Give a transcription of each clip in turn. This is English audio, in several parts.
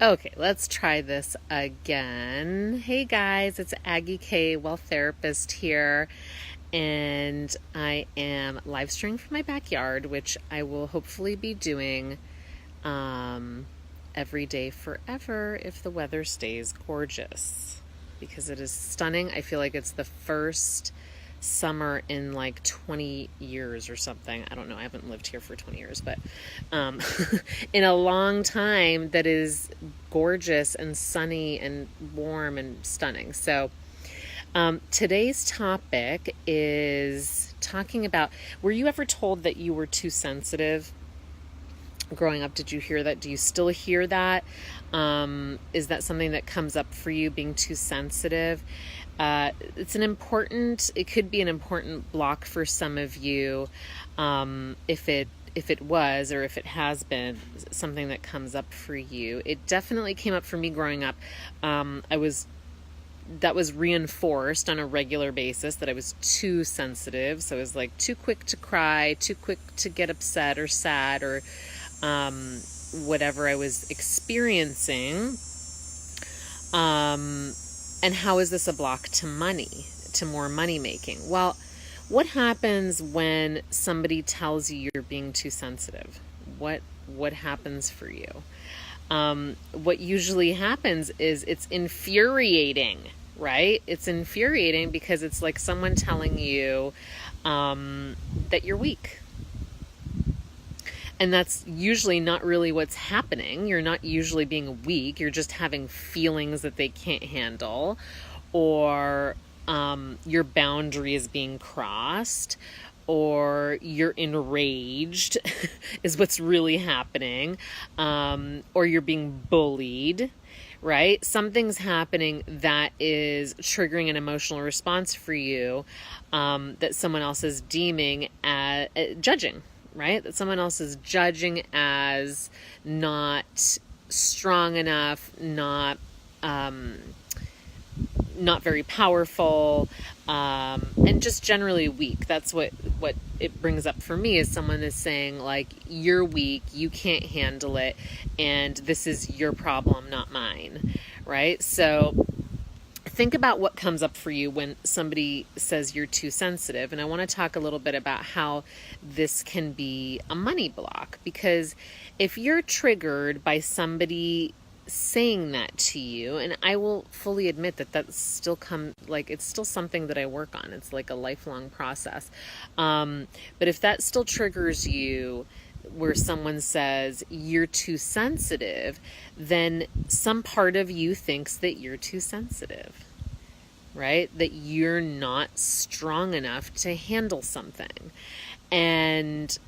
Okay, let's try this again. Hey guys, it's Aggie K, Wealth Therapist here, and I am live streaming from my backyard, which I will hopefully be doing every day forever if the weather stays gorgeous, because it is stunning. I feel like it's the first summer in like 20 years or something. I don't know. I haven't lived here for 20 years, but in a long time that is gorgeous and sunny and warm and stunning. So today's topic is talking about, were you ever told that you were too sensitive? Growing up, did you hear that? Do you still hear that? Is that something that comes up for you, being too sensitive? It could be an important block for some of you, if it was, or if it has been something that comes up for you. It definitely came up for me growing up. That was reinforced on a regular basis, that I was too sensitive. So I was like too quick to cry, too quick to get upset or sad, or whatever I was experiencing. And how is this a block to money, to more money making? Well, what happens when somebody tells you you're being too sensitive? What happens for you? What usually happens is it's infuriating, right? It's infuriating because it's like someone telling you that you're weak. And that's usually not really what's happening. You're not usually being weak. You're just having feelings that they can't handle, or your boundary is being crossed, or you're enraged is what's really happening, or you're being bullied, right? Something's happening that is triggering an emotional response for you, that someone else is deeming as judging. Right? That someone else is judging as not strong enough, not very powerful, and just generally weak. That's what it brings up for me, is someone is saying like, you're weak, you can't handle it, and this is your problem, not mine. Right? So think about what comes up for you when somebody says you're too sensitive. And I want to talk a little bit about how this can be a money block, because if you're triggered by somebody saying that to you, and I will fully admit that that's still it's still something that I work on. It's like a lifelong process. But if that still triggers you, where someone says you're too sensitive, then some part of you thinks that you're too sensitive, right? That you're not strong enough to handle something. And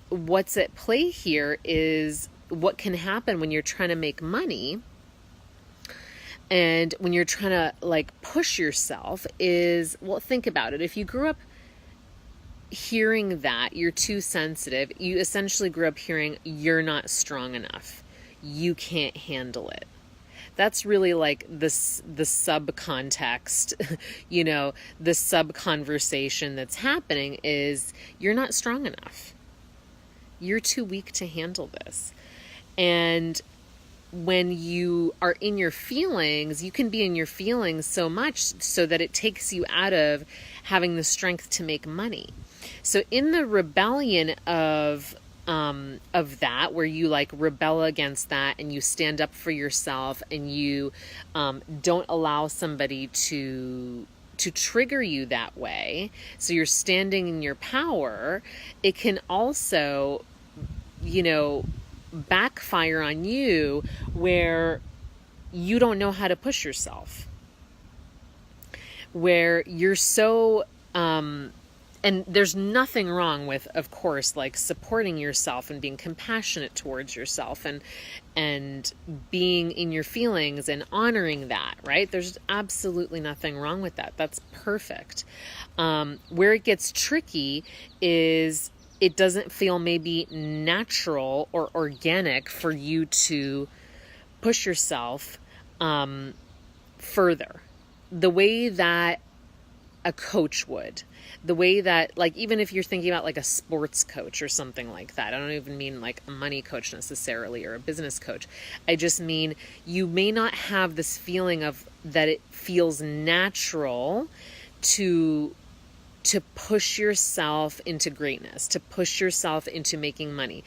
what's at play here is what can happen when you're trying to make money, and when you're trying to like push yourself is, well, think about it. If you grew up hearing that you're too sensitive, you essentially grew up hearing you're not strong enough, you can't handle it. That's really like the subcontext, the sub-conversation that's happening is you're not strong enough. You're too weak to handle this. And when you are in your feelings, you can be in your feelings so much so that it takes you out of having the strength to make money. So in the rebellion of that, where you like rebel against that and you stand up for yourself, and you don't allow somebody to trigger you that way, so you're standing in your power, it can also, backfire on you, where you don't know how to push yourself, where you're so and there's nothing wrong with, of course, like supporting yourself and being compassionate towards yourself, and being in your feelings and honoring that, right? There's absolutely nothing wrong with that. That's perfect. Where it gets tricky is it doesn't feel maybe natural or organic for you to push yourself further. The way that a coach would. The way that, like, even if you're thinking about like a sports coach or something like that, I don't even mean like a money coach necessarily or a business coach. I just mean you may not have this feeling of that it feels natural to push yourself into greatness, to push yourself into making money,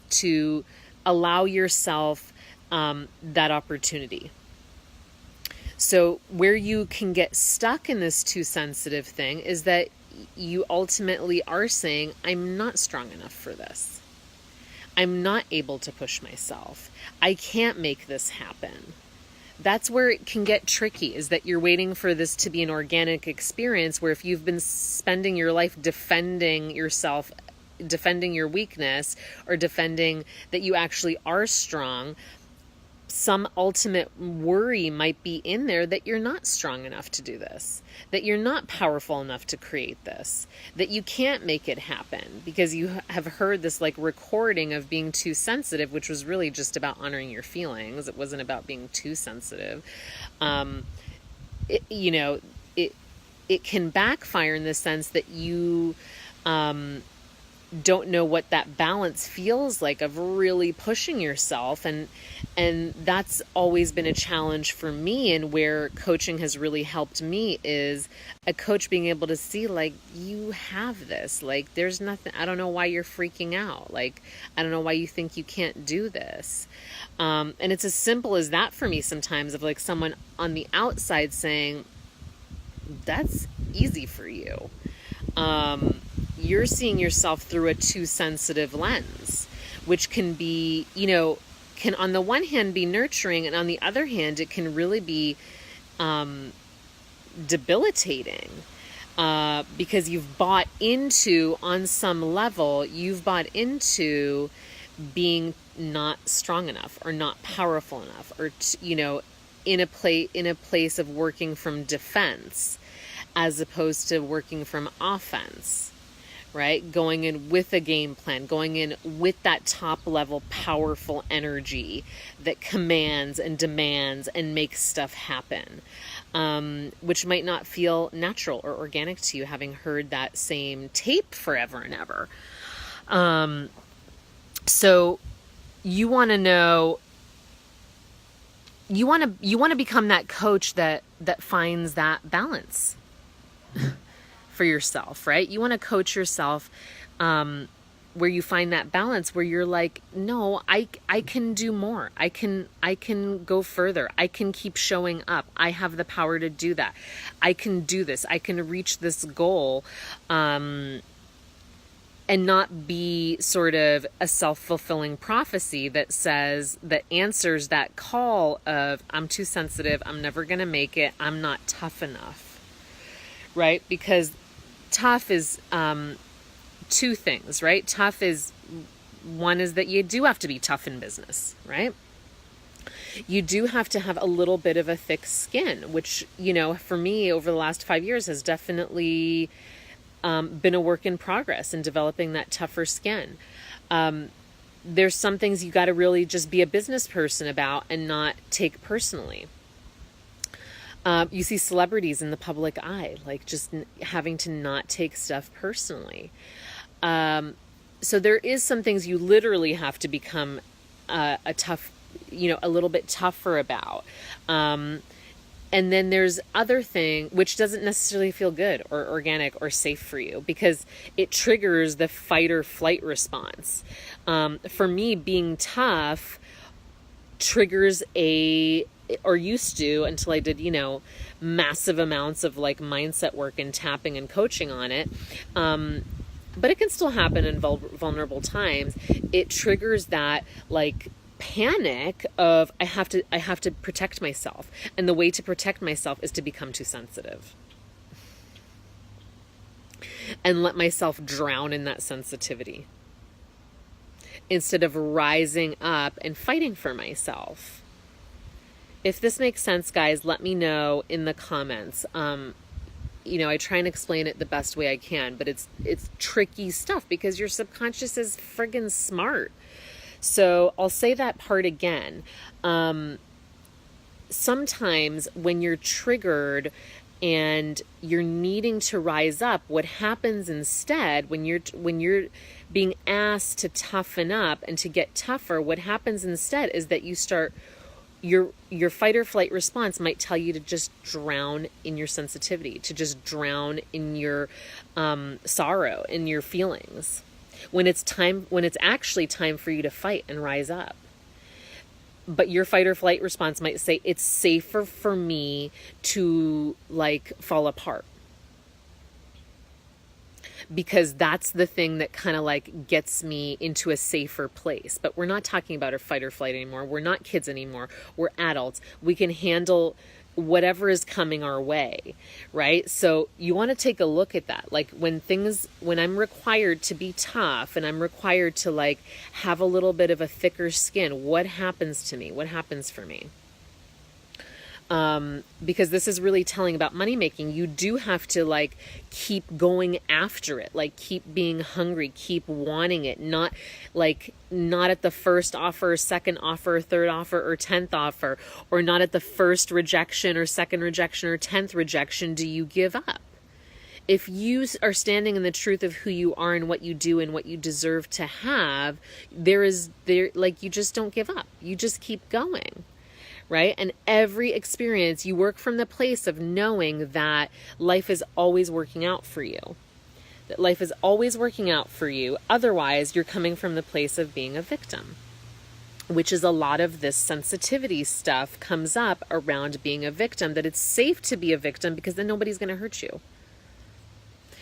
to allow yourself that opportunity. So where you can get stuck in this too sensitive thing is that you ultimately are saying, I'm not strong enough for this. I'm not able to push myself. I can't make this happen. That's where it can get tricky, is that you're waiting for this to be an organic experience where if you've been spending your life defending yourself, defending your weakness, or defending that you actually are strong, some ultimate worry might be in there that you're not strong enough to do this, that you're not powerful enough to create this, that you can't make it happen because you have heard this like recording of being too sensitive, which was really just about honoring your feelings. It wasn't about being too sensitive. It can backfire in the sense that you don't know what that balance feels like of really pushing yourself, and that's always been a challenge for me, and where coaching has really helped me is a coach being able to see, like, you have this, like, there's nothing, I don't know why you're freaking out, like, I don't know why you think you can't do this, and it's as simple as that for me sometimes, of like someone on the outside saying, that's easy for you. You're seeing yourself through a too sensitive lens, which can be, can on the one hand be nurturing, and on the other hand, it can really be debilitating, because you've bought into, on some level, you've bought into being not strong enough or not powerful enough, or, in a place of working from defense as opposed to working from offense. Right? Going in with a game plan, going in with that top level powerful energy that commands and demands and makes stuff happen, which might not feel natural or organic to you, having heard that same tape forever and ever. So you want to know, you want to become that coach that finds that balance for yourself, right? You want to coach yourself where you find that balance, where you're like, no, I can do more. I can go further. I can keep showing up. I have the power to do that. I can do this. I can reach this goal, and not be sort of a self-fulfilling prophecy that answers that call of, I'm too sensitive. I'm never going to make it. I'm not tough enough, right? Because tough is two things, right? Tough is, one is that you do have to be tough in business, right? You do have to have a little bit of a thick skin, which, for me over the last 5 years has definitely been a work in progress in developing that tougher skin. There's some things you got to really just be a business person about and not take personally. You see celebrities in the public eye, like just having to not take stuff personally. So there is some things you literally have to become a tough, a little bit tougher about. And then there's other thing, which doesn't necessarily feel good or organic or safe for you, because it triggers the fight or flight response. For me, being tough triggers or used to, until I did, massive amounts of like mindset work and tapping and coaching on it. But it can still happen in vulnerable times. It triggers that like panic of, I have to protect myself. And the way to protect myself is to become too sensitive and let myself drown in that sensitivity instead of rising up and fighting for myself. If this makes sense, guys, let me know in the comments. I try and explain it the best way I can, but it's tricky stuff because your subconscious is friggin' smart. So I'll say that part again. Sometimes when you're triggered, and you're needing to rise up, what happens instead when you're being asked to toughen up and to get tougher, what happens instead is that you start, your fight or flight response might tell you to just drown in your sensitivity, to just drown in your sorrow, in your feelings, when it's actually time for you to fight and rise up. But your fight or flight response might say, it's safer for me to like fall apart, because that's the thing that kind of like gets me into a safer place. But we're not talking about our fight or flight anymore. We're not kids anymore. We're adults. We can handle whatever is coming our way, right? So you want to take a look at that. Like when I'm required to be tough and I'm required to like have a little bit of a thicker skin, what happens to me? What happens for me? Because this is really telling about money making. You do have to like keep going after it, like keep being hungry, keep wanting it, not at the first offer, second offer, third offer, or 10th offer, or not at the first rejection or second rejection or 10th rejection do you give up. If you are standing in the truth of who you are and what you do and what you deserve to have, you just don't give up. You just keep going. Right? And every experience, you work from the place of knowing that life is always working out for you. That life is always working out for you. Otherwise, you're coming from the place of being a victim, which is a lot of this sensitivity stuff comes up around being a victim, that it's safe to be a victim because then nobody's going to hurt you.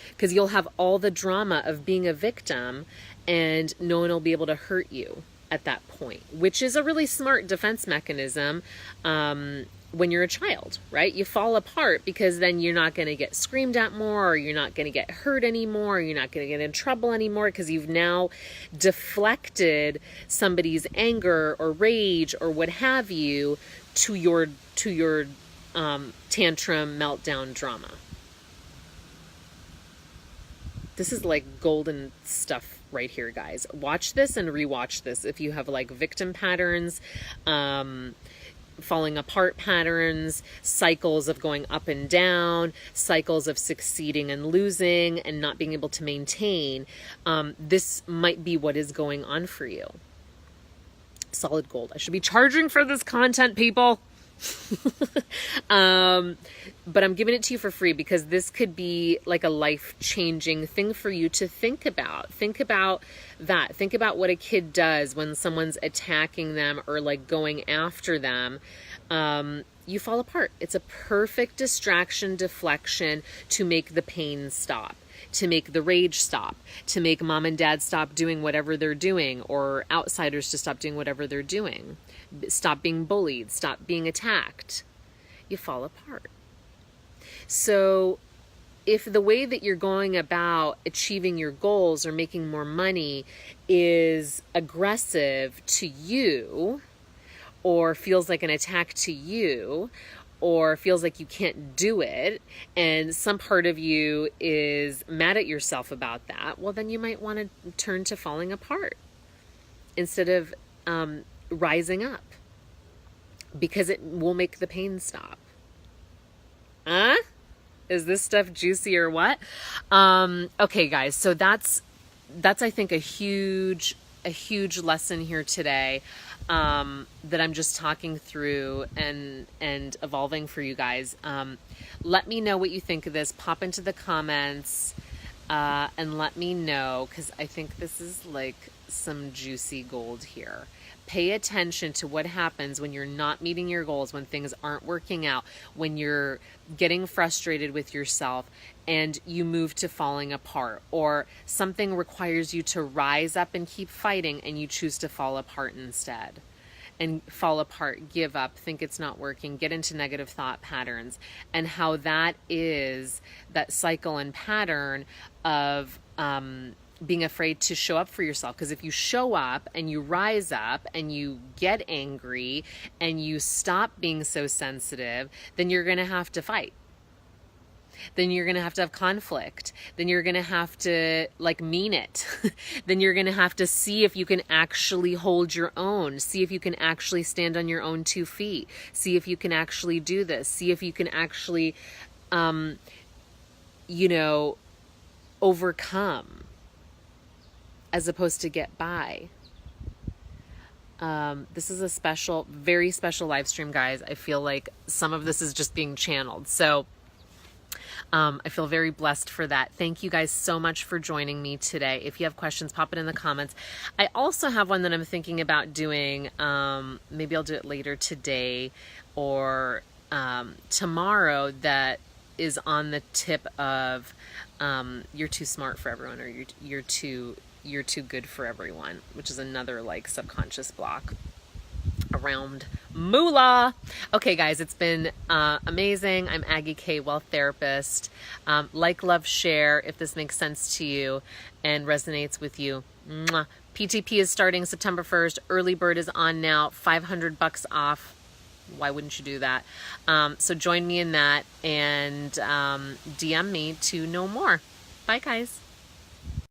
Because you'll have all the drama of being a victim and no one will be able to hurt you at that point, which is a really smart defense mechanism when you're a child, right? You fall apart because then you're not going to get screamed at more, or you're not going to get hurt anymore, or you're not going to get in trouble anymore, because you've now deflected somebody's anger or rage or what have you to your tantrum, meltdown drama. This is like golden stuff right here, guys. Watch this and rewatch this if you have like victim patterns, falling apart patterns, cycles of going up and down, cycles of succeeding and losing and not being able to maintain. This might be what is going on for you. Solid gold. I should be charging for this content, people. But I'm giving it to you for free because this could be like a life-changing thing for you to think about. Think about that. Think about what a kid does when someone's attacking them or like going after them. You fall apart. It's a perfect distraction, deflection to make the pain stop, to make the rage stop, to make mom and dad stop doing whatever they're doing, or outsiders to stop doing whatever they're doing. Stop being bullied, stop being attacked. You fall apart. So if the way that you're going about achieving your goals or making more money is aggressive to you, or feels like an attack to you, or feels like you can't do it, and some part of you is mad at yourself about that, well, then you might want to turn to falling apart instead of rising up, because it will make the pain stop. Is this stuff juicy or what? Okay, guys, so that's I think a huge lesson here today, that I'm just talking through and evolving for you guys. Let me know what you think of this. Pop into the comments and let me know, because I think this is like some juicy gold here. Pay attention to what happens when you're not meeting your goals, when things aren't working out, when you're getting frustrated with yourself and you move to falling apart, or something requires you to rise up and keep fighting and you choose to fall apart instead. And fall apart, give up, think it's not working, get into negative thought patterns, and how that is that cycle and pattern of being afraid to show up for yourself. Because if you show up and you rise up and you get angry and you stop being so sensitive, then you're going to have to fight. Then you're going to have conflict. Then you're going to have to like mean it. Then you're going to have to see if you can actually hold your own. See if you can actually stand on your own 2 feet. See if you can actually do this. See if you can actually you know, overcome as opposed to get by. This is a special, very special live stream, guys. I feel like some of this is just being channeled. So I feel very blessed for that. Thank you guys so much for joining me today. If you have questions, pop it in the comments. I also have one that I'm thinking about doing. Maybe I'll do it later today or tomorrow, that is on the tip of you're too smart for everyone, or you're too good for everyone, which is another like subconscious block around moolah. Okay, guys, it's been amazing. I'm Aggie K, wealth therapist. Like, love, share if this makes sense to you and resonates with you. Mwah. PTP is starting September 1st. Early bird is on now, $500 off. Why wouldn't you do that? So join me in that, and DM me to know more. Bye, guys.